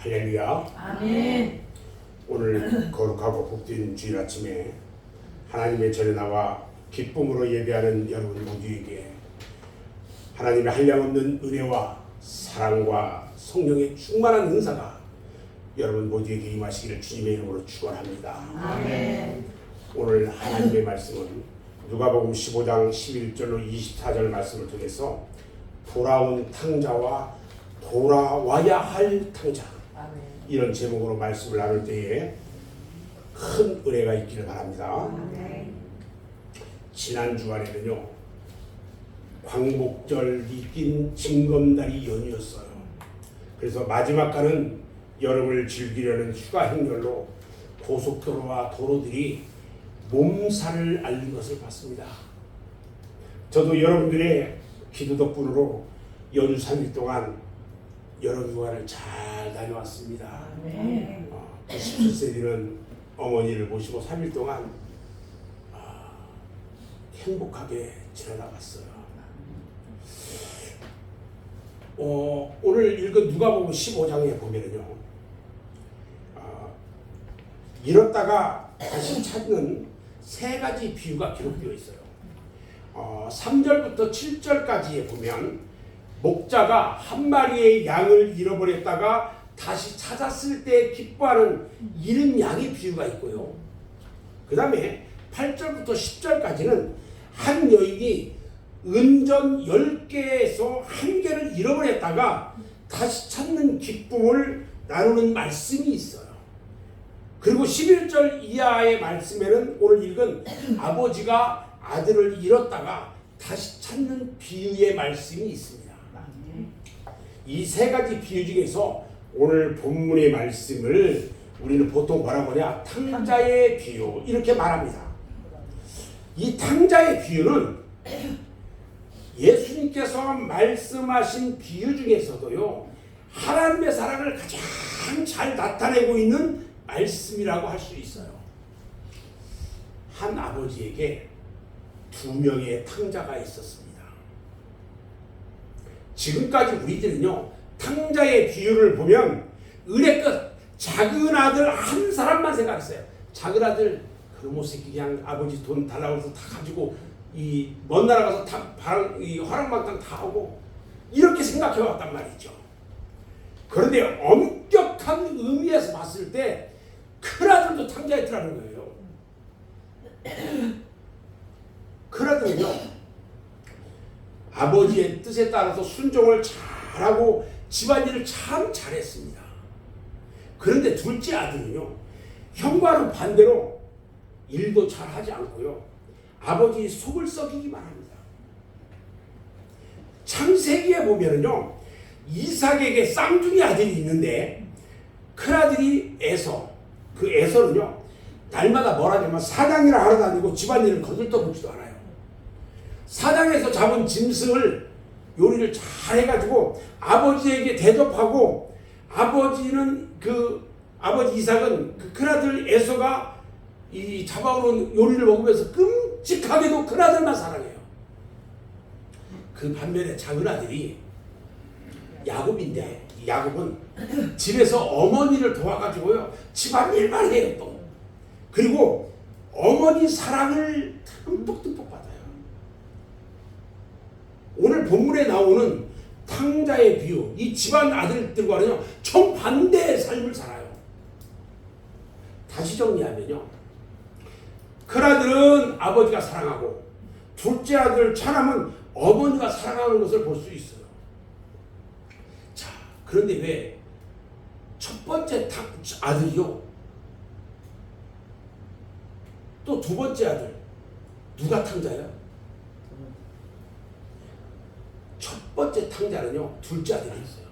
할렐루야. 아멘. 오늘 거룩하고 복된 주일 아침에 하나님의 전에 나와 기쁨으로 예배하는 여러분 모두에게 하나님의 한량없는 은혜와 사랑과 성령의 충만한 은사가 여러분 모두에게 임하시기를 주님의 이름으로 축원합니다. 아멘. 오늘 하나님의 말씀은 누가복음 15장 11절로 24절 말씀을 통해서 돌아온 탕자와 돌아와야 할 탕자, 아멘. 이런 제목으로 말씀을 나눌 때에 큰 은혜가 있기를 바랍니다. 아멘. 지난 주간에는요, 광복절이 낀 징검다리 연휴였어요. 그래서 마지막 가는 여름을 즐기려는 휴가 행렬로 고속도로와 도로들이 몸살을 앓는 것을 봤습니다. 저도 여러분들의 기도 덕분으로 연휴 3일 동안 여름 휴가를 잘 다녀왔습니다. 아멘. 97세 되는 어머니를 모시고 3일 동안 행복하게 지내다 왔어요. 오늘 읽은 누가복음 15장에 보면은요, 잃었다가 다시 찾는 세 가지 비유가 기록되어 있어요. 3절부터 7절까지에 보면 목자가 한 마리의 양을 잃어버렸다가 다시 찾았을 때 기뻐하는 잃은 양의 비유가 있고요. 그 다음에 8절부터 10절까지는 한 여인이 은전 10개에서 한 개를 잃어버렸다가 다시 찾는 기쁨을 나누는 말씀이 있어요. 그리고 11절 이하의 말씀에는 오늘 읽은 아버지가 아들을 잃었다가 다시 찾는 비유의 말씀이 있습니다. 이 세 가지 비유 중에서 오늘 본문의 말씀을 우리는 보통 뭐라고 하냐, 탕자의 비유, 이렇게 말합니다. 이 탕자의 비유는 예수님께서 말씀하신 비유 중에서도요, 하나님의 사랑을 가장 잘 나타내고 있는 말씀이라고 할 수 있어요. 한 아버지에게 2명의 탕자가 있었습니다. 지금까지 우리들은요, 탕자의 비유를 보면 은혜껏 작은 아들 한 사람만 생각했어요. 작은 아들, 그놈의 새끼 그냥 아버지 돈 달라고 해서 다 가지고 이 먼 나라 가서 다 이 화랑방탕 다 하고 이렇게 생각해 왔단 말이죠. 그런데 엄격한 의미에서 봤을 때 큰아들도 탕자였더라는 거예요. 큰아들은요, 아버지의 뜻에 따라서 순종을 잘하고 집안일을 참 잘했습니다. 그런데 둘째 아들은요, 형과는 반대로 일도 잘하지 않고요, 아버지 속을 썩이기만 합니다. 창세기에 보면은요, 이삭에게 쌍둥이 아들이 있는데 큰아들이 에서, 그 에서는요 날마다 뭐라냐면 사냥이라 하러 다니고 집안일을 거들떠보지도 않아요. 사냥에서 잡은 짐승을 요리를 잘 해가지고 아버지에게 대접하고, 아버지는 아버지 이삭은 그 큰아들 에서가 이 잡아오는 요리를 먹으면서 끔찍하게도 큰아들만 사랑해요. 그 반면에 작은 아들이 야곱인데, 야곱은 집에서 어머니를 도와가지고요 집안일만 해요. 또 그리고 어머니 사랑을 듬뿍듬뿍 받아요. 오늘 본문에 나오는 탕자의 비유, 이 집안 아들들과는요 정반대의 삶을 살아요. 다시 정리하면요, 큰아들은 아버지가 사랑하고 둘째 아들 차남은 어머니가 사랑하는 것을 볼 수 있어요. 자, 그런데 왜 첫 번째 아들이요, 또 두 번째 아들, 누가 탕자예요? 첫 번째 탕자는요 둘째 아들이었어요.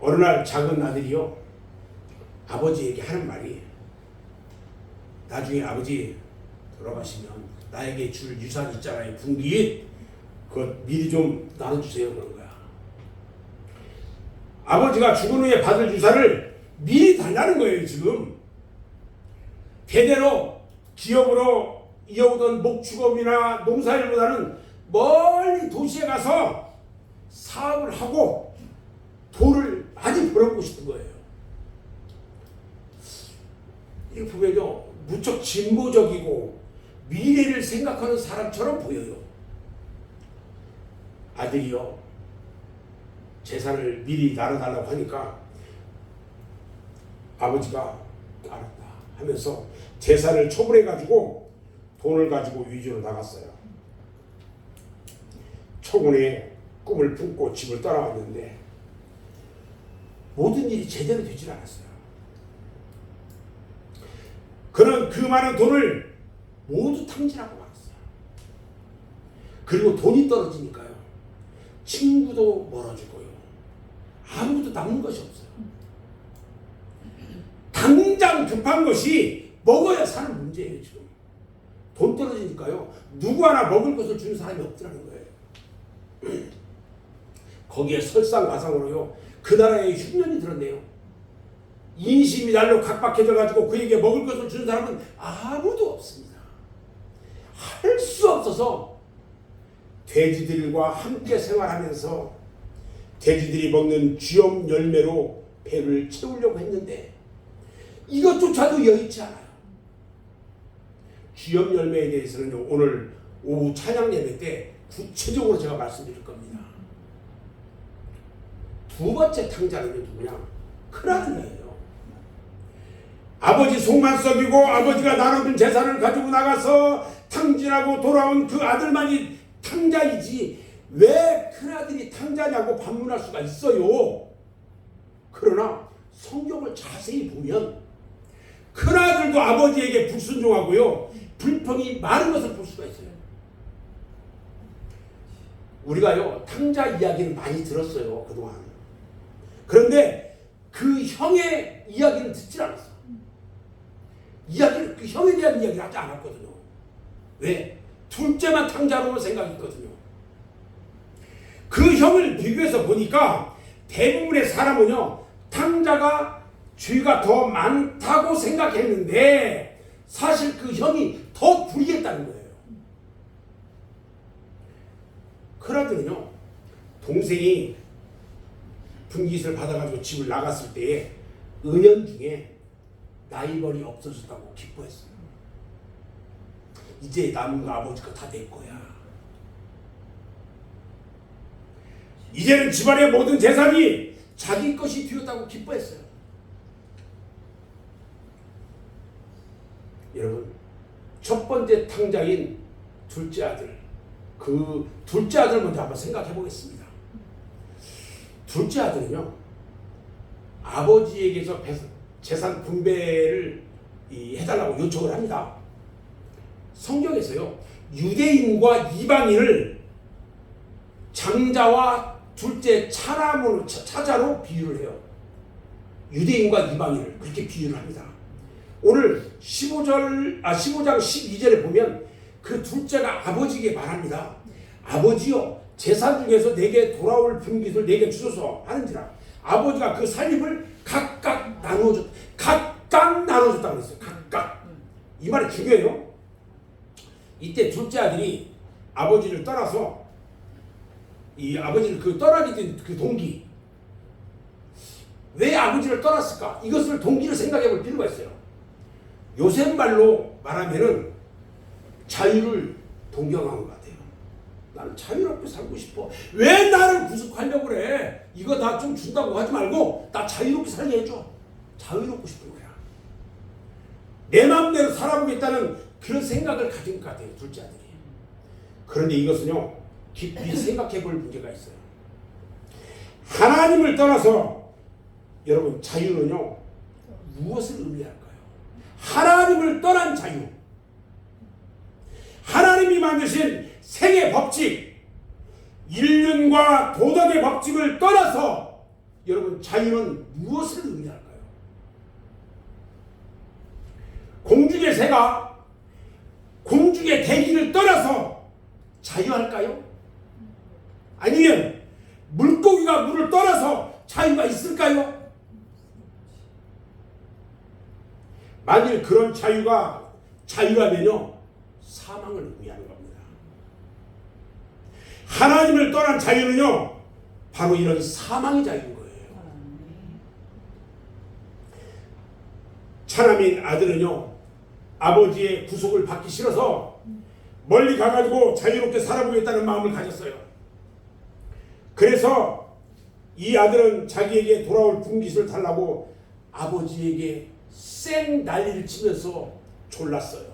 어느 날 작은 아들이요 아버지에게 하는 말이, 나중에 아버지 돌아가시면 나에게 줄 유산 있잖아요, 분깃, 그거 미리 좀 나눠주세요, 그런 거야. 아버지가 죽은 후에 받을 유산을 미리 달라는 거예요. 지금 대대로 기업으로 이어오던 목축업이나 농사일보다는 멀리 도시에 가서 사업을 하고 돈을 많이 그러고 싶은 거예요. 이게 보면요, 무척 진보적이고 미래를 생각하는 사람처럼 보여요. 아들이요, 재산을 미리 나눠달라고 하니까 아버지가 알았다 하면서 재산을 처분해가지고 돈을 가지고 위주로 나갔어요. 초군에 꿈을 품고 집을 떠나왔는데 모든 일이 제대로 되질 않았어요. 그는 그 많은 돈을 모두 탕진하고 말았어요. 그리고 돈이 떨어지니까요, 친구도 멀어지고요, 아무도 남는 것이 없어요. 당장 급한 것이 먹어야 사는 문제예요. 지금 돈 떨어지니까요, 누구 하나 먹을 것을 주는 사람이 없더라는 거예요. 거기에 설상가상으로요, 그 나라에 흉년이 들었네요. 인심이 날로 각박해져 가지고 그에게 먹을 것을 주는 사람은 아무도 없습니다. 할 수 없어서 돼지들과 함께 생활하면서 돼지들이 먹는 쥐엄 열매로 배를 채우려고 했는데 이것조차도 여의치 않아요. 쥐엄 열매에 대해서는 오늘 오후 찬양 예배 때 구체적으로 제가 말씀드릴 겁니다. 두 번째 탕자는 누구냐? 큰아들이에요. 아버지 속만 썩이고 아버지가 나눠준 재산을 가지고 나가서 탕진하고 돌아온 그 아들만이 탕자이지 왜 큰아들이 탕자냐고 반문할 수가 있어요. 그러나 성경을 자세히 보면 큰아들도 아버지에게 불순종하고요, 불평이 많은 것을 볼 수가 있어요. 우리가요, 탕자 이야기는 많이 들었어요, 그동안. 그런데 그 형의 이야기는 듣질 않았어. 그 형에 대한 이야기를 하지 않았거든요. 왜? 둘째만 탕자로 생각했거든요. 그 형을 비교해서 보니까 대부분의 사람은요, 탕자가 죄가 더 많다고 생각했는데 사실 그 형이 더 불의했다는 거예요. 큰아들은요, 동생이 분깃을 받아가지고 집을 나갔을 때에 은연중에 나이벌이 없어졌다고 기뻐했어요. 이제 남은 거 아버지가 다 내 거야. 이제는 집안의 모든 재산이 자기 것이 되었다고 기뻐했어요. 여러분, 첫 번째 탕자인 둘째 아들, 그 둘째 아들 먼저 한번 생각해 보겠습니다. 둘째 아들은요, 아버지에게서 재산 분배를 해달라고 요청을 합니다. 성경에서요, 유대인과 이방인을 장자와 둘째 차자로 비유를 해요. 유대인과 이방인을 그렇게 비유를 합니다. 오늘 15장 12절에 보면 그 둘째가 아버지에게 말합니다. 아버지요, 재산 중에서 내게 돌아올 분깃을 내게 주소서 하는지라. 아버지가 그 살림을 각각 나눠줬다고 했어요. 각각. 이 말이 중요해요. 이때 둘째 아들이 아버지를 떠나서 이 아버지를 떠나게 된 그 동기, 왜 아버지를 떠났을까? 이것을 동기를 생각해 볼 필요가 있어요. 요새 말로 말하면은 자유를 동경한 것 같아요. 나는 자유롭게 살고 싶어. 왜 나를 구속하려고 그래? 이거 나 좀 준다고 하지 말고 나 자유롭게 살게 해줘. 자유롭고 싶은 거야. 내 마음대로 살아보겠다는 그런 생각을 가진 것 같아요, 둘째 아들이. 그런데 이것은요, 깊이 생각해 볼 문제가 있어요. 하나님을 떠나서 여러분, 자유는요, 무엇을 의미할까요? 하나님을 떠난 자유, 하나님이 만드신 생의 법칙, 인륜과 도덕의 법칙을 떠나서 여러분, 자유는 무엇을 의미할까요? 공중의 새가 공중의 대기를 떠나서 자유할까요? 아니면 물고기가 물을 떠나서 자유가 있을까요? 만일 그런 자유라면요, 사망을 의미하는 겁니다. 하나님을 떠난 자유는요, 바로 이런 사망의 자유인 거예요. 차남인 아들은요, 아버지의 구속을 받기 싫어서 멀리 가가지고 자유롭게 살아보겠다는 마음을 가졌어요. 그래서 이 아들은 자기에게 돌아올 분깃을 달라고 아버지에게 쌩 난리를 치면서 졸랐어요.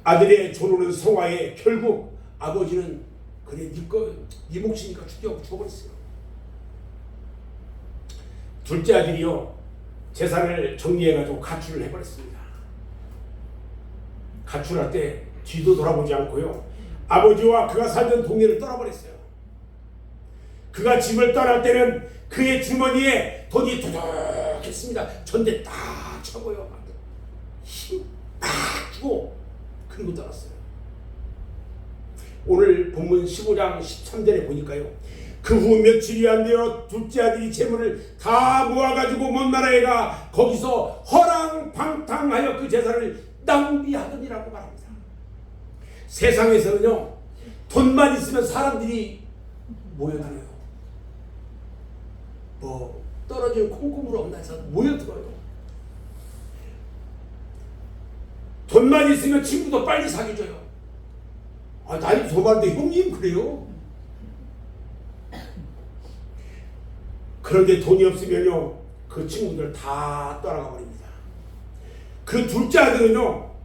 아들의 조르는 성화에 결국 아버지는 그래 네 몫이니까 죽여버렸어요. 둘째 아들이요, 재산을 정리해가지고 가출을 해버렸습니다. 가출할 때 뒤도 돌아보지 않고요, 아버지와 그가 살던 동네를 떠나버렸어요. 그가 집을 떠날 때는 그의 주머니에 돈이 두둑했습니다. 전대 딱 차고요, 힘 딱 주고 그리고 떠났어요. 오늘 본문 15장 13절에 보니까요, 그 후 며칠이 안 되어 둘째 아들이 재물을 다 모아가지고 먼 나라에 가 거기서 허랑방탕하여 그 재산을 낭비하더니라고 말합니다. 세상에서는요, 돈만 있으면 사람들이 모여들어요. 뭐 떨어지는 콩고물 없나 해서 모여들어요. 돈만 있으면 친구도 빨리 사귀어줘요. 아, 나이 더 많은데 형님 그래요? 그런데 돈이 없으면요, 그 친구들 다 떠나가 버립니다. 그 둘째 아들은요,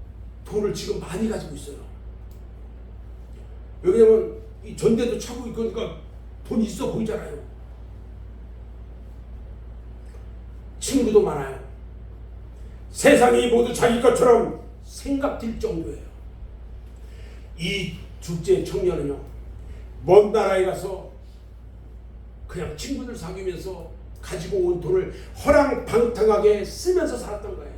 돈을 지금 많이 가지고 있어요. 왜냐면 이 전대도 차고 있으니까 돈 있어 보이잖아요. 친구도 많아요. 세상이 모두 자기 것처럼 생각될 정도예요. 이 둘째 청년은요, 먼 나라에 가서 그냥 친구들 사귀면서 가지고 온 돈을 허랑방탕하게 쓰면서 살았던 거예요.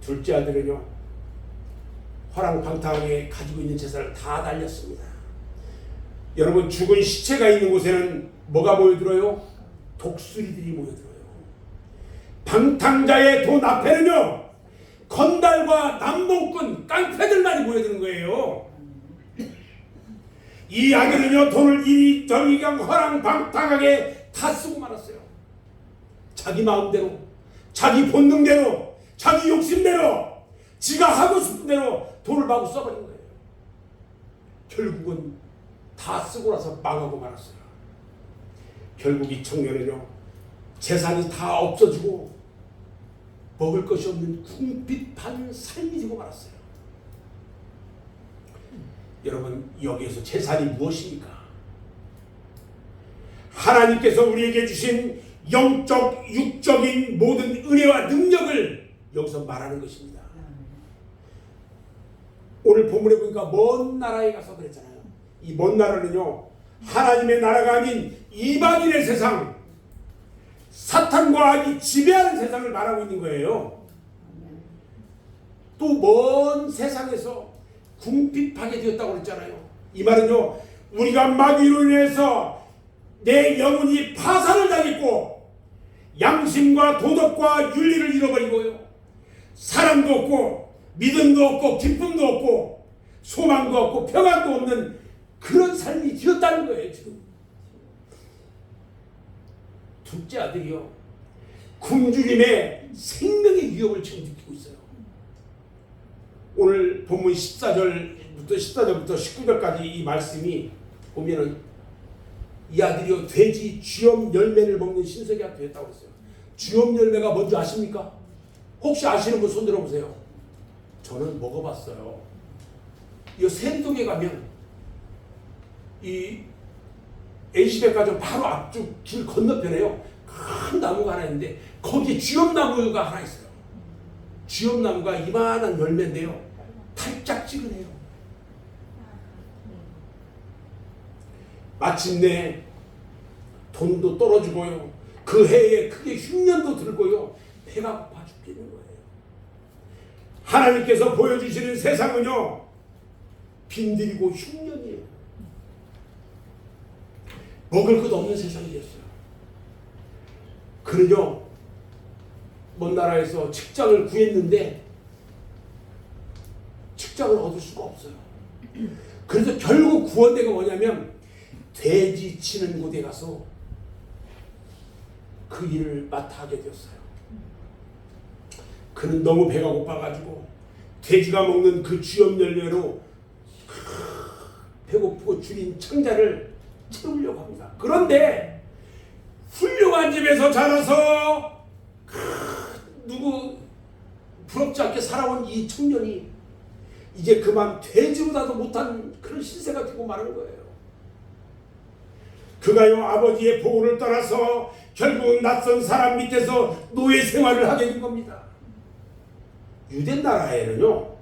둘째 아들은요, 허랑방탕하게 가지고 있는 재산을 다 날렸습니다. 여러분, 죽은 시체가 있는 곳에는 뭐가 모여들어요? 독수리들이 모여들어요. 방탕자의 돈 앞에는요, 건달과 남봉꾼, 깡패들만이 모여드는 거예요. 이 아들은요, 돈을 이리저리 그냥 허랑방탕하게 다 쓰고 말았어요. 자기 마음대로, 자기 본능대로, 자기 욕심대로, 지가 하고 싶은 대로 돈을 마구 써버린 거예요. 결국은 다 쓰고 나서 망하고 말았어요. 결국 이 청년은요, 재산이 다 없어지고 먹을 것이 없는 궁핍한 삶이 되고 말았어요. 여러분, 여기에서 재산이 무엇입니까? 하나님께서 우리에게 주신 영적, 육적인 모든 은혜와 능력을 여기서 말하는 것입니다. 오늘 본문에 보니까 먼 나라에 가서 그랬잖아요. 이 먼 나라는요, 하나님의 나라가 아닌 이방인의 세상, 사탄과 악이 지배하는 세상을 말하고 있는 거예요. 또 먼 세상에서 궁핍하게 되었다고 그랬잖아요. 이 말은요, 우리가 마귀로 인해서 내 영혼이 파산을 당했고 양심과 도덕과 윤리를 잃어버리고요, 사랑도 없고 믿음도 없고 기쁨도 없고 소망도 없고 평안도 없는 그런 삶이 되었다는 거예요. 지금 둘째 아들이요, 굶주림의 생명의 위협을 지금 느끼고 있어요. 오늘 본문 14절부터 19절까지 이 말씀이 보면은 이 아들이요, 돼지 쥐엄 열매를 먹는 신세계가 되었다고 했어요. 쥐엄 열매가 뭔지 아십니까? 혹시 아시는 분 손 들어보세요. 저는 먹어봤어요. 이 세동에 가면 이 A시백화점 바로 앞쪽 길 건너편에요, 큰 나무가 하나 있는데 거기에 쥐엄나무가 하나 있어요. 쥐엄나무가 이만한 열매인데요, 달짝지근해요. 마침내 돈도 떨어지고요, 그 해에 크게 흉년도 들고요, 배가 고파 죽겠는 거예요. 하나님께서 보여주시는 세상은요, 빈들이고 흉년이에요. 먹을 것 없는 세상이 됐어요. 그는요, 먼 나라에서 직장을 구했는데 직장을 얻을 수가 없어요. 그래서 결국 구한 데가 뭐냐면 돼지 치는 곳에 가서 그 일을 맡아 하게 되었어요. 그는 너무 배가 고파가지고 돼지가 먹는 그 쥐염 열매로 배고프고 줄인 창자를 채우려고 합니다. 그런데 훌륭한 집에서 자라서 누구 부럽지 않게 살아온 이 청년이 이제 그만 돼지보다도 못한 그런 신세가 되고 마는 거예요. 그가요 아버지의 보호를 떠나서 결국 낯선 사람 밑에서 노예 생활을 하게 된 겁니다. 유대 나라에는요,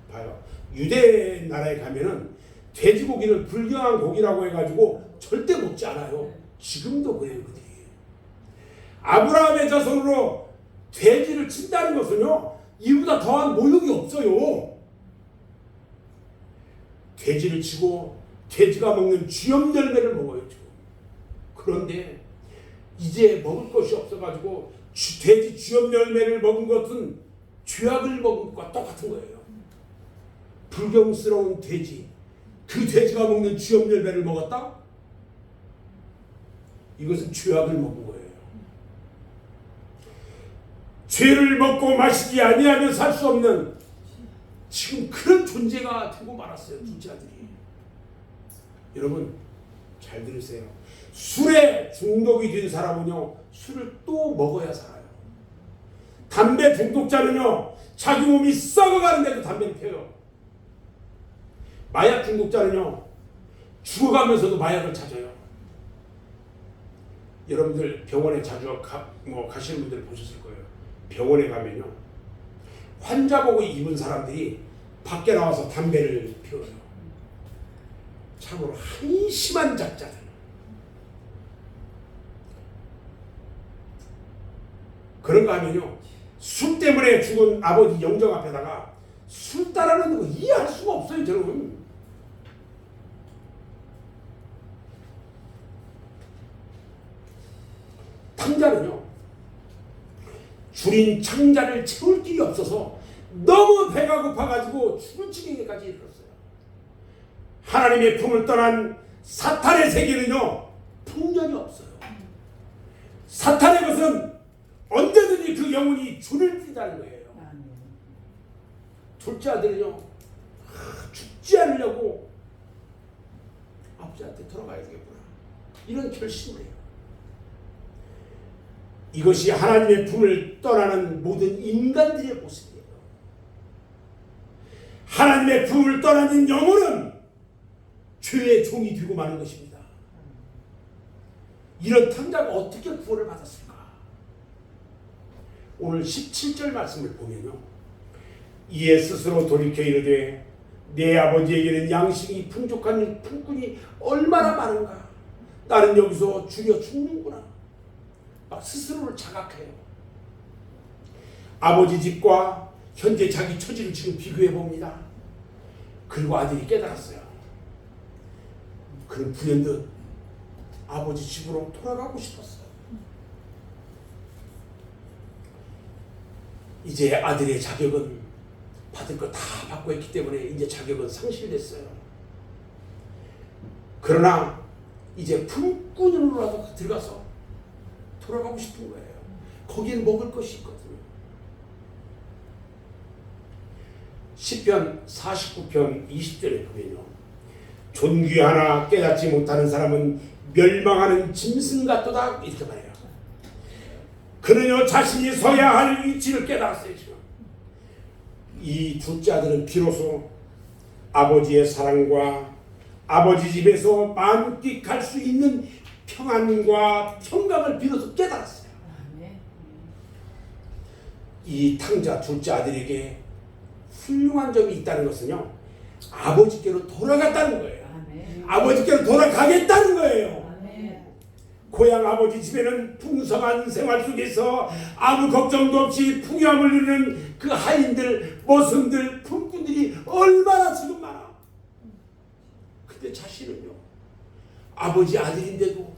봐요. 유대 나라에 가면은 돼지고기를 불경한 고기라고 해가지고 절대 먹지 않아요. 지금도 그래요, 그들이. 아브라함의 자손으로 돼지를 친다는 것은요, 이보다 더한 모욕이 없어요. 돼지를 치고 돼지가 먹는 쥐염 열매를 먹어요, 지금. 그런데 이제 먹을 것이 없어가지고 돼지 쥐염 열매를 먹은 것은 죄악을 먹은 것과 똑같은 거예요. 불경스러운 돼지, 그 돼지가 먹는 쥐염 열매를 먹었다? 이것은 죄악을 먹은 거예요. 죄를 먹고 마시지 아니하면 살 수 없는 지금 그런 존재가 되고 말았어요. 둘째 아들이. 여러분 잘 들으세요. 술에 중독이 된 사람은요, 술을 또 먹어야 살아요. 담배 중독자는요, 자기 몸이 썩어가는데도 담배를 피워요. 마약 중독자는요, 죽어가면서도 마약을 찾아요. 여러분들 병원에 자주 가시는 분들 보셨을 거예요. 병원에 가면요, 환자복을 입은 사람들이 밖에 나와서 담배를 피워요. 참으로 한심한 작자들. 그런가 하면요, 술 때문에 죽은 아버지 영정 앞에다가 술 따라는 거 이해할 수가 없어요, 저는. 탕자는요, 줄인 창자를 채울 길이 없어서 너무 배가 고파가지고 죽을 지경에까지 이르렀어요. 하나님의 품을 떠난 사탄의 세계는요, 풍년이 없어요. 사탄의 것은 언제든지 그 영혼이 줄을 뛴다는 거예요. 둘째 아들은요, 죽지 않으려고 아버지한테 돌아가야 되겠구나, 이런 결심을 해요. 이것이 하나님의 품을 떠나는 모든 인간들의 모습이에요. 하나님의 품을 떠나는 영혼은 죄의 종이 되고 마는 것입니다. 이런 탕자가 어떻게 구원을 받았을까? 오늘 17절 말씀을 보면요, 이에 스스로 돌이켜 이르되 내 아버지에게는 양식이 풍족한 품꾼이 얼마나 많은가, 나는 여기서 줄여 죽는구나, 막 스스로를 자각해요. 아버지 집과 현재 자기 처지를 지금 비교해 봅니다. 그리고 아들이 깨달았어요. 그는 불현듯 아버지 집으로 돌아가고 싶었어요. 이제 아들의 자격은 받을 거 다 받고 했기 때문에 이제 자격은 상실됐어요. 그러나 이제 품꾼으로라도 들어가서 돌아가고 싶은 거예요. 거기엔 먹을 것이 있거든요. 시편 49편 20절에 보면요, 존귀하나 깨닫지 못하는 사람은 멸망하는 짐승 같도다, 이렇게 말해요. 그는요, 자신이 서야 할 위치를 깨달았어요. 지금 이 둘째 아들은 비로소 아버지의 사랑과 아버지 집에서 만끽할 수 있는 평안과 평강을 비로소 깨달았어요. 이 탕자 둘째 아들에게 훌륭한 점이 있다는 것은요, 아버지께로 돌아갔다는 거예요. 아버지께로 돌아가겠다는 거예요. 고향 아버지 집에는 풍성한 생활 속에서 아무 걱정도 없이 풍요함을 누리는 그 하인들, 머슴들, 품꾼들이 얼마나 지금 많아. 근데 자신은요, 아버지 아들인데도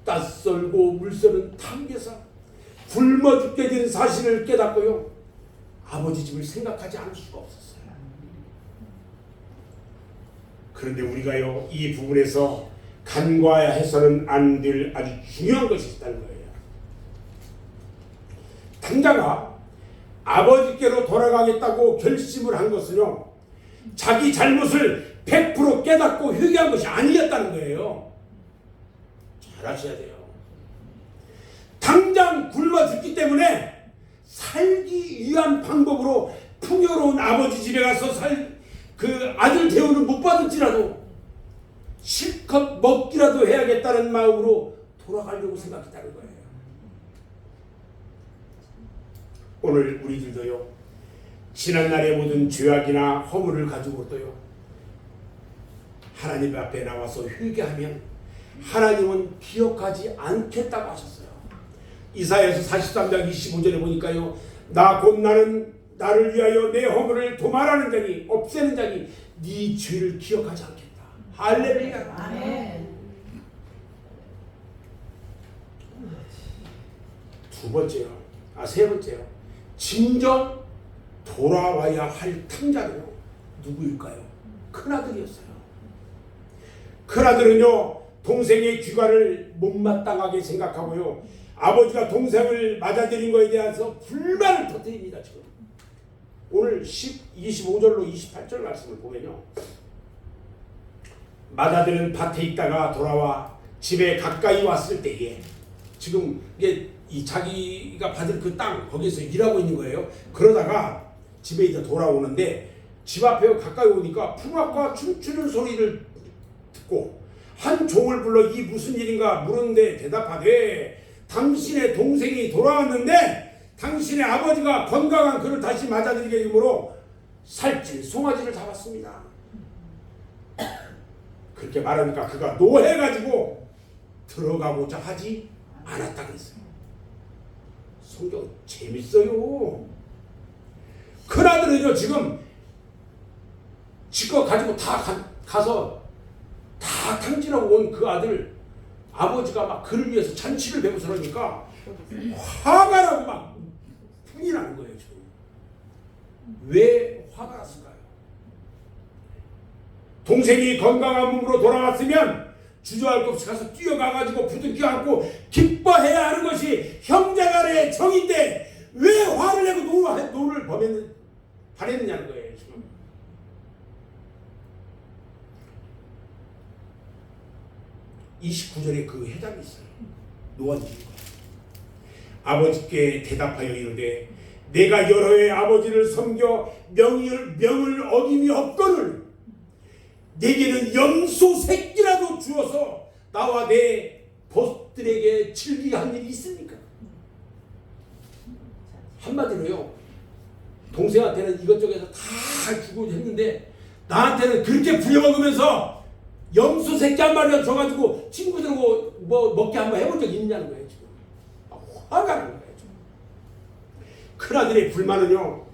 낯설고 물서는 탐계사, 굶어 죽게 된 사실을 깨닫고요, 아버지 집을 생각하지 않을 수가 없었어요. 그런데 우리가요, 이 부분에서 간과해서는 안 될 아주 중요한 것이 있다는 거예요. 장자가 아버지께로 돌아가겠다고 결심을 한 것은요, 자기 잘못을 100% 깨닫고 회개한 것이 아니었다는 거예요. 잘 아셔야 돼요. 당장 굶어 죽기 때문에 살기 위한 방법으로 풍요로운 아버지 집에 가서 그 아들 대우를 못 받을지라도 실컷 먹기라도 해야겠다는 마음으로 돌아가려고 생각했다는 거예요. 오늘 우리들도요, 지난날의 모든 죄악이나 허물을 가지고도요, 하나님 앞에 나와서 회개하면 하나님은 기억하지 않겠다고 하셨어요. 이사야서 43장 25절에 보니까요, 나 곧 나는 나를 위하여 내 허물을 도말하는 자니 없애는 자니 네 죄를 기억하지 않겠다. 할렐루야. 아멘. 세 번째요. 진정 돌아와야 할 탕자는요, 누구일까요? 큰아들이었어요. 큰아들은요, 동생의 귀가를 못마땅하게 생각하고요, 아버지가 동생을 맞아들인 것에 대해서 불만을 터뜨립니다. 지금 오늘 25절로 28절 말씀을 보면요, 맏아들은 밭에 있다가 돌아와 집에 가까이 왔을 때에, 지금 이게 이 자기가 받을 그 땅 거기서 일하고 있는 거예요. 그러다가 집에 이제 돌아오는데 집 앞에 가까이 오니까 풍악과 춤추는 소리를 듣고 한 종을 불러 이 무슨 일인가 물었는데 대답하되, 당신의 동생이 돌아왔는데 당신의 아버지가 건강한 그를 다시 맞아들이게 되므로 살찐 송아지를 잡았습니다. 그렇게 말하니까 그가 노해가지고 들어가고자 하지 않았다 그랬어요. 성경 재밌어요. 큰아들은요, 지금 지껏 가지고 다 가서 다 탕진하고 온 그 아들, 아버지가 막 그를 위해서 잔치를 베푸서니까 화가 나고 막 분이 나는 거예요. 지금 왜 화가 났을까요? 동생이 건강한 몸으로 돌아왔으면 주저할 것 없이 가서 뛰어가가지고 부둥켜 안고 기뻐해야 하는 것이 형제간의 정인데 왜 화를 내고 노를 발했느냐는 거예요. 지금 29절에 그 해답이 있어요. 노한지가 아버지께 대답하여 이르되, 내가 여러 해 아버지를 섬겨 명을 어김이 없거늘 내게는 염소 새끼라도 주어서 나와 내 벗들에게 즐기한 일이 있습니까? 한마디로요, 동생한테는 이것저것에서 다 주고 했는데 나한테는 그렇게 부려먹으면서 염소 새끼 한 마리만 줘가지고 친구들하고 뭐 먹게 한번 해본 적 있냐는 거예요. 지금 화가 나는 거예요. 지금. 큰아들의 불만은요,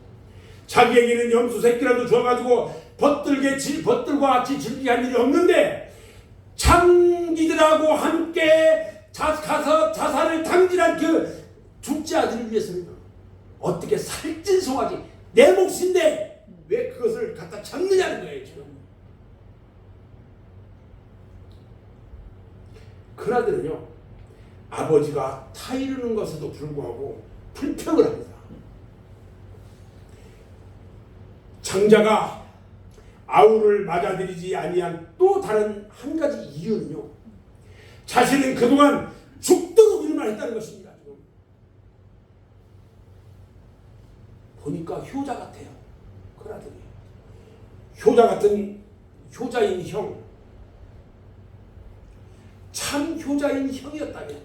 자기에게는 염소 새끼라도 줘가지고 벗들과 같이 즐기게 할 일이 없는데 장기들하고 함께 가서 자살을 당진한 그 둘째 아들을 위해서는 어떻게 살찐 송아지, 내 몫인데 왜 그것을 갖다 잡느냐는 거예요. 지금 큰아들은요, 아버지가 타이르는 것에도 불구하고 불평을 합니다. 장자가 아우를 맞아들이지 아니한 또 다른 한 가지 이유는요, 자신은 그동안 죽도록 일만 했다는 것입니다. 보니까 효자 같아요. 큰아들이 효자 같은 효자인 형, 참 효자인 형이었다면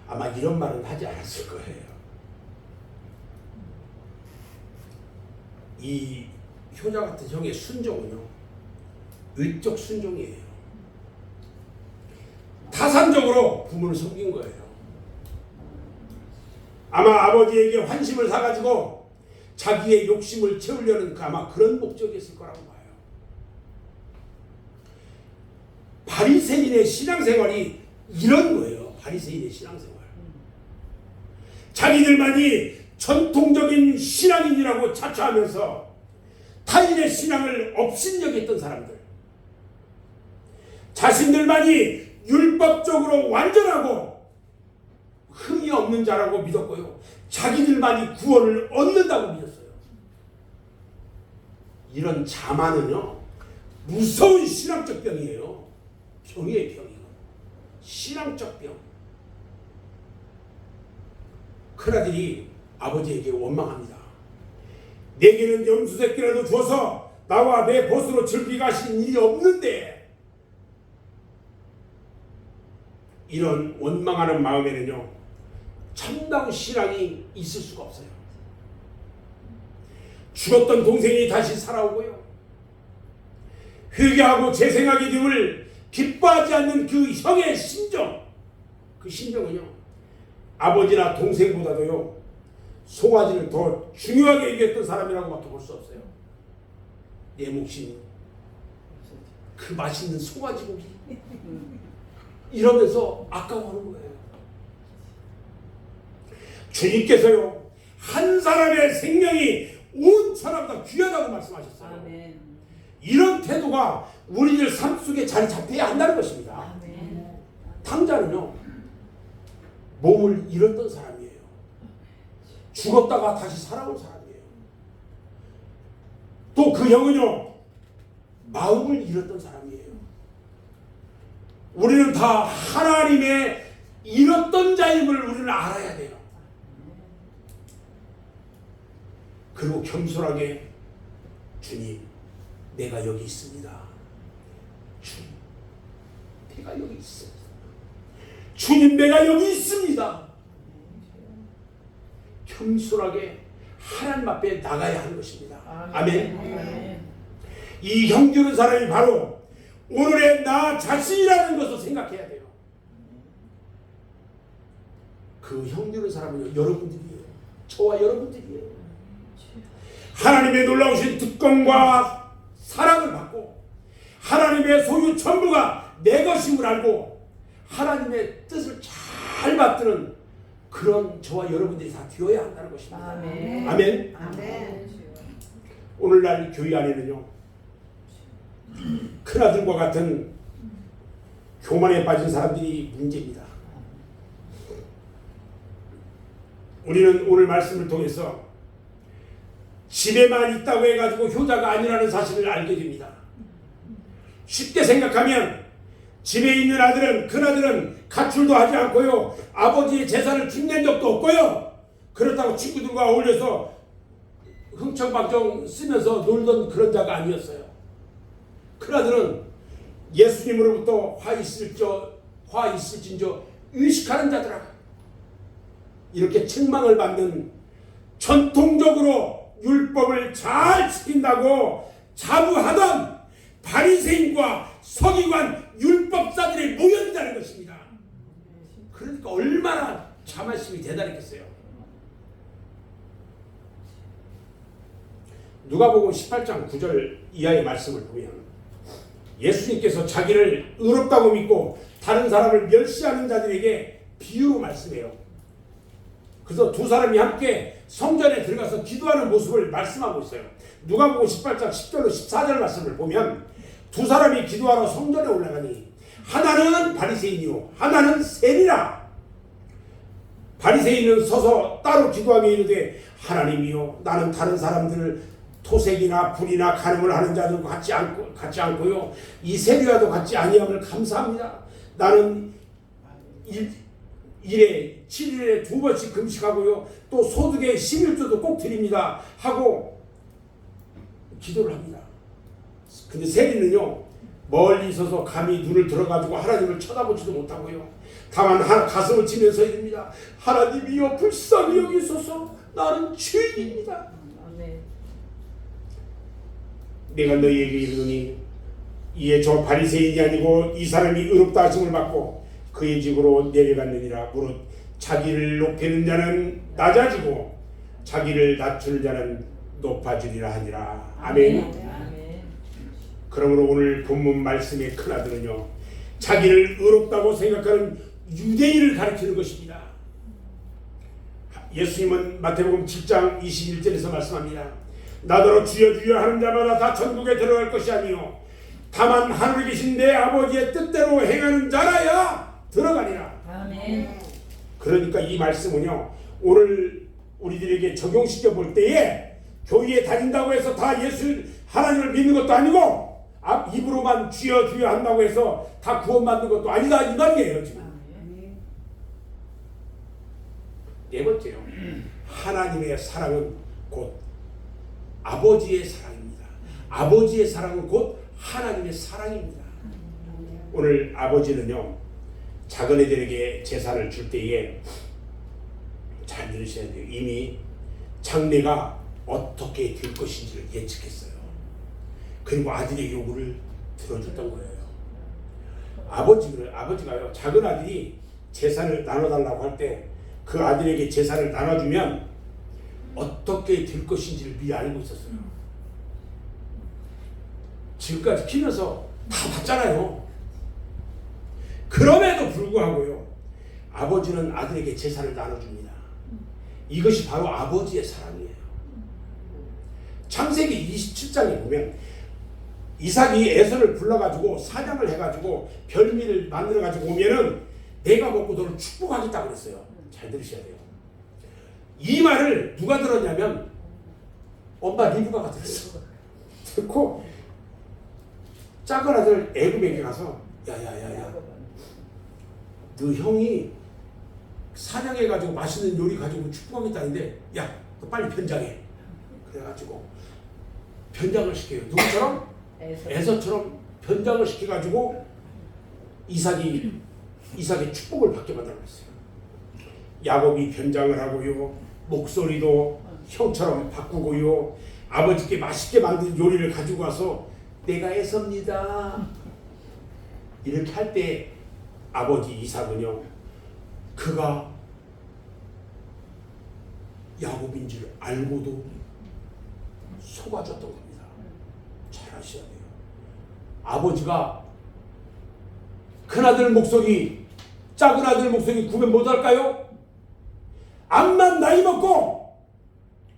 아마 이런 말은 하지 않았을 거예요. 이 효자 같은 형의 순종은요, 의적 순종이에요. 타산적으로 부모를 섬긴 거예요. 아마 아버지에게 환심을 사가지고 자기의 욕심을 채우려는 아마 그런 목적이었을 거라고 봐요. 바리새인의 신앙생활이 이런 거예요. 바리새인의 신앙생활. 자기들만이 전통적인 신앙인이라고 자처하면서 타인의 신앙을 업신여겼던 사람들, 자신들만이 율법적으로 완전하고 흠이 없는 자라고 믿었고요. 자기들만이 구원을 얻는다고 믿었어요. 이런 자만은요, 무서운 신앙적 병이에요. 병이에요, 병이요. 신앙적 병. 큰아들이 아버지에게 원망합니다. 내게는 염소 새끼라도 줘서 나와 내 보스로 즐기게 하시는 일이 없는데, 이런 원망하는 마음에는요, 참다운 신앙이 있을 수가 없어요. 죽었던 동생이 다시 살아오고요, 회개하고 재생하게 됨을 기뻐하지 않는 그 형의 심정, 그 심정은요, 아버지나 동생보다도요, 송아지를 더 중요하게 여겼던 사람이라고밖에 볼 수 없어요. 내 몫이 그 맛있는 송아지 고기 이러면서 아까워하는 거예요. 주님께서요, 한 사람의 생명이 온 사람보다 귀하다고 말씀하셨어요. 아멘. 이런 태도가 우리들 삶 속에 자리 잡혀야 한다는 것입니다. 아멘. 당자는요, 몸을 잃었던 사람이에요. 죽었다가 다시 살아온 사람이에요. 또 그 형은요, 마음을 잃었던 사람이에요. 우리는 다 하나님의 잃었던 자임을 우리는 알아야 돼요. 그리고 겸손하게, 주님, 내가 여기 있습니다. 주님, 내가 여기 있습니다. 주님, 내가 여기 있습니다. 겸손하게 하나님 앞에 나가야 하는 것입니다. 아멘. 아멘. 이 형주는 사람이 바로 오늘의 나 자신이라는 것을 생각해야 돼요. 그 형주는 사람은 여러분들이에요. 저와 여러분들이에요. 하나님의 놀라우신 특권과 사랑을 받고 하나님의 소유 전부가 내 것임을 알고 하나님의 뜻을 잘 받드는 그런 저와 여러분들이 다 되어야 한다는 것입니다. 아멘. 아멘. 아멘. 오늘날 교회 안에는요, 큰아들과 같은 교만에 빠진 사람들이 문제입니다. 우리는 오늘 말씀을 통해서 집에만 있다고 해가지고 효자가 아니라는 사실을 알게 됩니다. 쉽게 생각하면 집에 있는 아들은, 큰아들은 가출도 하지 않고요, 아버지의 재산을 흉낸 적도 없고요, 그렇다고 친구들과 어울려서 흥청박청 쓰면서 놀던 그런 자가 아니었어요. 큰아들은 예수님으로부터 화 있을진저 의식하는 자들아, 이렇게 책망을 받는, 전통적으로 율법을 잘 지킨다고 자부하던 바리새인과 서기관 율법사들이 모였다는 것입니다. 그러니까 얼마나 자만심이 대단했겠어요. 누가복음 18장 9절 이하의 말씀을 보면 예수님께서 자기를 의롭다고 믿고 다른 사람을 멸시하는 자들에게 비유로 말씀해요. 그래서 두 사람이 함께 성전에 들어가서 기도하는 모습을 말씀하고 있어요. 누가복음 18장 10절로 14절 말씀을 보면 두 사람이 기도하러 성전에 올라가니 하나는 바리새인이요 하나는 세리라. 바리새인은 서서 따로 기도하며 이르되, 하나님이요, 나는 다른 사람들을 토색이나 불이나 간음을 하는 자들과 같지 않고요, 이 세리와도 같지 아니함을 감사합니다. 나는 일에 7일에 2번씩 금식하고요, 또 소득의 11조도 꼭 드립니다 하고 기도를 합니다. 근데 세리는요, 멀리 있어서 감히 눈을 들어가지고 하나님을 쳐다보지도 못하고요, 다만 가슴을 치면서 이릅니다. 하나님이여, 불쌍히 여기소서, 나는 죄인입니다. 아멘. 내가 너희에게 이르노니 이에 저 바리새인이 아니고 이 사람이 의롭다 하심을 받고 그의 집으로 내려갔느니라. 무릇 자기를 높이는 자는 낮아지고 자기를 낮추는 자는 높아지리라 하니라. 아멘. 아멘. 그러므로 오늘 본문 말씀의 큰아들은요, 자기를 의롭다고 생각하는 유대인을 가리키는 것입니다. 예수님은 마태복음 7장 21절에서 말씀합니다. 나더러 주여 주여 하는 자마다 다 천국에 들어갈 것이 아니요 다만 하늘에 계신 내 아버지의 뜻대로 행하는 자라야 들어가리라. 아멘. 그러니까 이 말씀은요, 오늘 우리들에게 적용시켜 볼 때에 교회에 다닌다고 해서 다 예수 하나님을 믿는 것도 아니고 입으로만 주여 주여 한다고 해서 다 구원받는 것도 아니다 이 말이에요. 지금 네 번째요, 하나님의 사랑은 곧 아버지의 사랑입니다. 아버지의 사랑은 곧 하나님의 사랑입니다. 오늘 아버지는요, 작은 애들에게 재산을 줄 때에 잘 들으셔야 돼요. 이미 장래가 어떻게 될 것인지를 예측했어요. 그리고 아들의 요구를 들어줬던 거예요. 아버지가요, 작은 아들이 재산을 나눠달라고 할 때 그 아들에게 재산을 나눠주면 어떻게 될 것인지를 미리 알고 있었어요. 지금까지 키면서 다 봤잖아요. 그럼에도 불구하고요, 아버지는 아들에게 재산을 나눠줍니다. 이것이 바로 아버지의 사랑이에요. 창세기 27장에 보면 이삭이 에서를 불러가지고 사냥을 해가지고 별미를 만들어가지고 오면은 내가 먹고 너를 축복하겠다고 그랬어요. 잘 들으셔야 돼요. 이 말을 누가 들었냐면 엄마 리브가가 들었어. 듣고 작은 아들 애굽에게 가서 야야야야, 너 형이 사냥해가지고 맛있는 요리 가지고 축복하겠다는데 야, 너 빨리 변장해. 그래가지고 변장을 시켜요. 누구처럼? 에서처럼 변장을 시켜가지고 이삭의 축복을 받게 만들었어요. 야곱이 변장을 하고요, 목소리도 형처럼 바꾸고요, 아버지께 맛있게 만든 요리를 가지고 와서 내가 에서입니다 이렇게 할 때 아버지 이삭은요, 그가 야곱인 줄 알고도 속아줬던 겁니다. 잘 아셔야 돼요. 아버지가 큰아들 목소리, 작은 아들 목소리 구분 못할까요? 암만 나이 먹고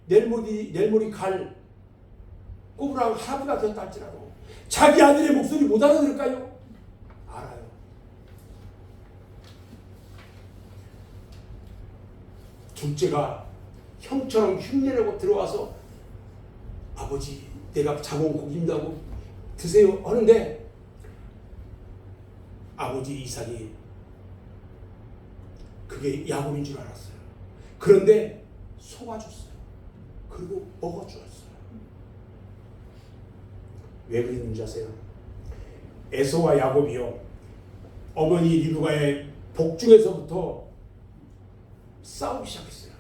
내일모레 갈 꼬부랑 할아버지가 됐다 할지라도 자기 아들의 목소리 못 알아들을까요? 알아요. 둘째가 형처럼 흉내내고 들어와서 아버지 내가 잡아온 고기인다고 드세요 하는데 아버지 이삭이 그게 야곱인 줄 알았어요. 그런데 속아줬어요. 그리고 먹어주었어요. 왜 그랬는지 아세요? 에서와 야곱이요, 어머니 리브가의 복중에서부터 싸우기 시작했어요.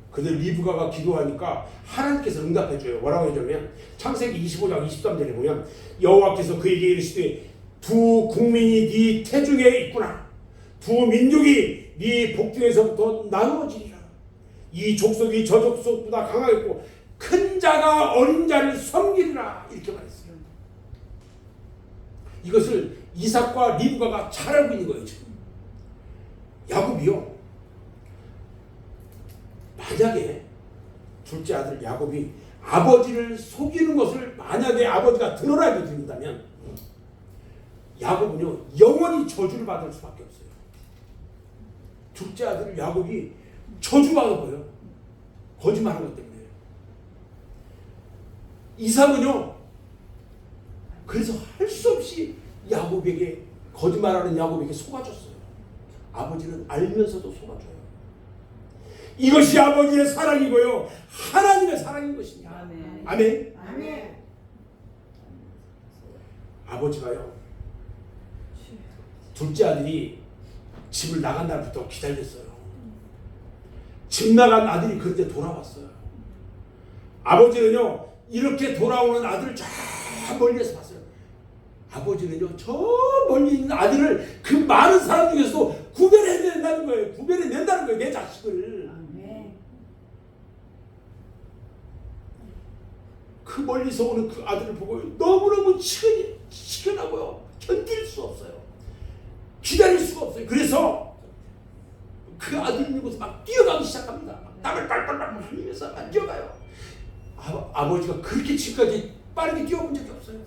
근데 리브가가 기도하니까 하나님께서 응답해줘요. 뭐라고 해주냐면 창세기 25장 23절에 보면 여호와께서 그에게 이르시되 두 국민이 네 태중에 있구나. 두 민족이 네 복중에서부터 나누어지리라. 이 족속이 저 족속보다 강하겠고 큰 자가 어린 자를 섬기리라. 이렇게 말했어요. 이것을 이삭과 리브가가 잘 알고 있는 거예요. 지금 야곱이요, 만약에 둘째 아들 야곱이 아버지를 속이는 것을 만약에 아버지가 드러나게 된다면 야곱은요 영원히 저주를 받을 수밖에 없어요. 둘째 아들 야곱이 저주받은 거예요. 거짓말한 것 때문에. 이삭은요, 그래서 할 수 없이 야곱에게, 거짓말하는 야곱에게 속아줬어요. 아버지는 알면서도 속아줘요. 이것이 아버지의 사랑이고요, 하나님의 사랑인 것입니다. 아멘. 아멘. 아멘. 아버지가요, 둘째 아들이 집을 나간 날부터 기다렸어요. 집 나간 아들이 그런데 돌아왔어요. 아버지는요 이렇게 돌아오는 아들을 저 멀리에서 봤어요. 아버지는요 저 멀리 있는 아들을 그 많은 사람 중에서 구별해낸다는 거예요. 구별해낸다는 거예요. 내 자식을. 그 멀리서 오는 그 아들을 보고 너무너무 치근하고요, 견딜 수 없어요. 기다릴 수가 없어요. 그래서 그 아들을 밀고서 막 뛰어가기 시작합니다. 막 땀을 빨빨빨 흘리면서 막 뛰어가요. 아버지가 그렇게 지금까지 빠르게 뛰어본 적이 없어요.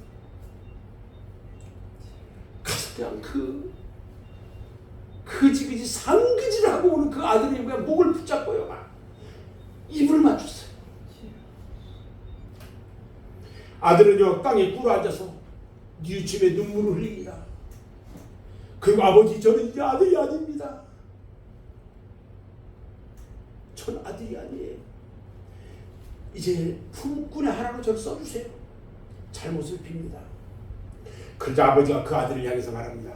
가서 그냥 그 그지그지 상그지를 하고 오는 그 아들이 그냥 목을 붙잡고요. 막 입을 맞췄어요. 아들은요 땅에 꿇어앉아서 뉘우침에 눈물을 흘립니다. 그리고 아버지, 저는 이제 아들이 아닙니다. 전 아들이 아니에요. 이제 품꾼의 하나로 저를 써주세요. 잘못을 빕니다. 그러자 아버지가 그 아들을 향해서 말합니다.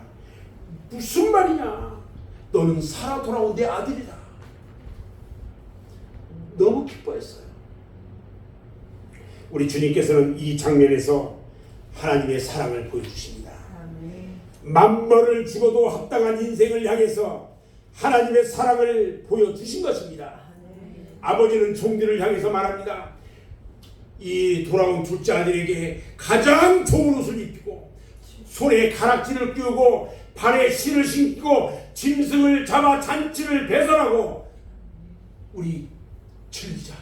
무슨 말이냐? 너는 살아 돌아온 내 아들이다. 너무 기뻐했어요. 우리 주님께서는 이 장면에서 하나님의 사랑을 보여주십니다. 만번을 죽어도 합당한 인생을 향해서 하나님의 사랑을 보여주신 것입니다. 아버지는 종들을 향해서 말합니다. 이 돌아온 둘째 아들에게 가장 좋은 옷을 입히고 손에 가락지를 끼우고 발에 신을 신고 짐승을 잡아 잔치를 배설하고 우리 즐기자.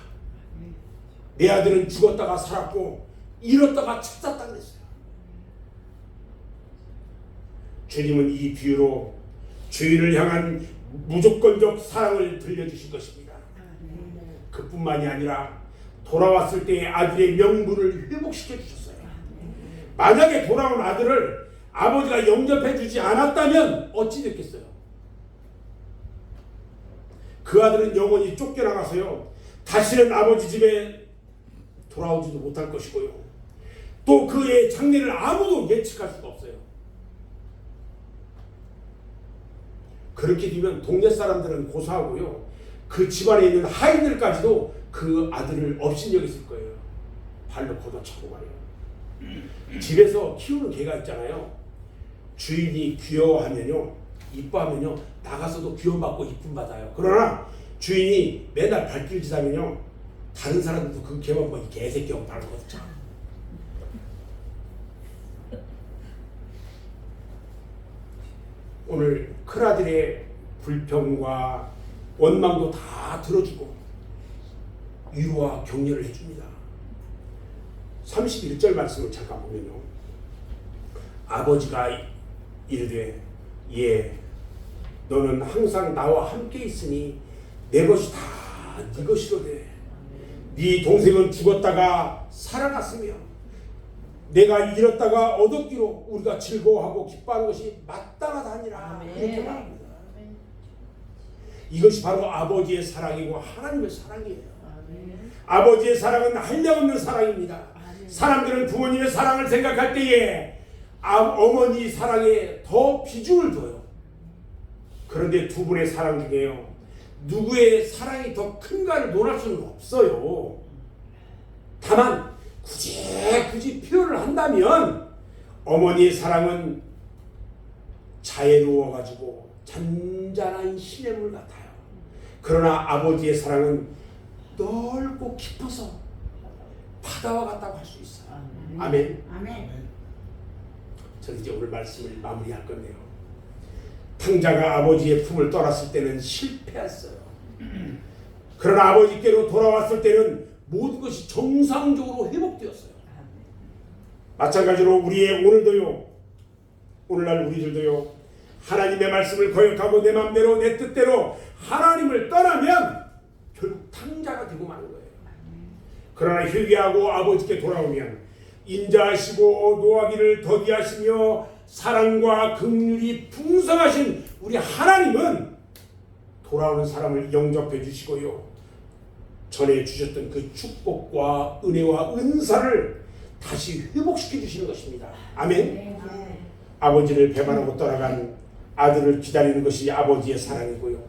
내 아들은 죽었다가 살았고 잃었다가 찾았다 그랬어요. 주님은 이 비유로 주인을 향한 무조건적 사랑을 들려주신 것입니다. 그뿐만이 아니라 돌아왔을 때의 아들의 명분을 회복시켜 주셨어요. 만약에 돌아온 아들을 아버지가 영접해 주지 않았다면 어찌 됐겠어요? 그 아들은 영원히 쫓겨나가서요 다시는 아버지 집에 돌아오지도 못할 것이고요, 또 그의 장래를 아무도 예측할 수가 없어요. 그렇게 되면 동네 사람들은 고사하고요, 그 집안에 있는 하인들까지도 그 아들을 업신여겼을 거예요. 발로 걷어차고 말이에요. 집에서 키우는 개가 있잖아요. 주인이 귀여워하면요, 이뻐하면요, 나가서도 귀여움받고 이쁨 받아요. 그러나 주인이 맨날 발길짓 하면요, 다른 사람들도 그 개만 보고 이 개새끼 하고 발로 걷어차. 오늘 큰아들의 불평과 원망도 다 들어주고 위로와 격려를 해줍니다. 31절 말씀을 잠깐 보면요, 아버지가 이르되 예, 너는 항상 나와 함께 있으니 내 것이 다 네 것이로되 네 동생은 죽었다가 살아났으며 내가 잃었다가 얻었기로 우리가 즐거워하고 기뻐하는 것이 마땅하다니라. 이렇게 말합니다. 이것이 바로 아버지의 사랑이고 하나님의 사랑이에요. 아버지의 사랑은 한량없는 사랑입니다. 사람들은 부모님의 사랑을 생각할 때에 어머니 사랑에 더 비중을 둬요. 그런데 두 분의 사랑 중에요, 누구의 사랑이 더 큰가를 논할 수는 없어요. 다만 굳이 표현을 한다면 어머니의 사랑은 자애로워가지고 잔잔한 시냇물 같아요. 그러나 아버지의 사랑은 넓고 깊어서 바다와 같다고 할 수 있어요. 아멘. 아멘. 저는 이제 오늘 말씀을 마무리할 건데요, 탕자가 아버지의 품을 떠났을 때는 실패했어요. 그러나 아버지께로 돌아왔을 때는 모든 것이 정상적으로 회복되었어요. 마찬가지로 우리의 오늘도요, 오늘날 우리들도요, 하나님의 말씀을 거역하고 내 마음대로 내 뜻대로 하나님을 떠나면 결국 탕자가 되고 마는 거예요. 그러나 회개하고 아버지께 돌아오면 인자하시고 노하기를 더디하시며 사랑과 긍휼이 풍성하신 우리 하나님은 돌아오는 사람을 영접해 주시고요, 전에 주셨던 그 축복과 은혜와 은사를 다시 회복시켜 주시는 것입니다. 아멘. 아버지를 배반하고 떠나간 아들을 기다리는 것이 아버지의 사랑이고요,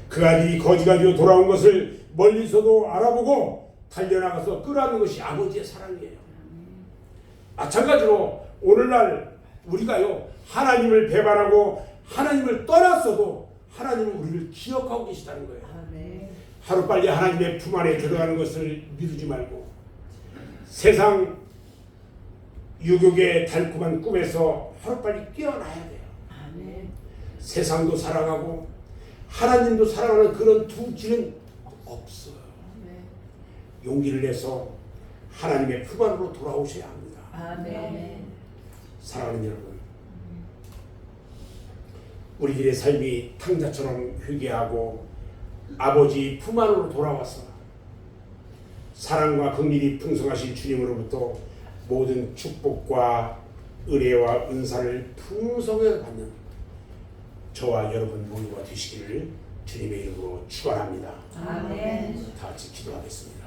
그 아들이 거지가 되어 돌아온 것을 멀리서도 알아보고 달려나가서 끌어안는 것이 아버지의 사랑이에요. 마찬가지로 오늘날 우리가요, 하나님을 배반하고 하나님을 떠났어도 하나님은 우리를 기억하고 계시다는 거예요. 하루빨리 하나님의 품 안에 들어가는 것을 미루지 말고 세상 유혹의 달콤한 꿈에서 하루빨리 깨어나야 돼요. 세상도 사랑하고 하나님도 사랑하는 그런 두 길은 없어요. 용기를 내서 하나님의 품 안으로 돌아오셔야 합니다. 사랑하는 여러분, 우리들의 삶이 탕자처럼 회개하고 아버지 품 안으로 돌아와서 사랑과 긍휼이 풍성하신 주님으로부터 모든 축복과 은혜와 은사를 풍성하게 받는 저와 여러분 모두가 되시기를 주님의 이름으로 축원합니다. 아멘. 다 같이 기도하겠습니다.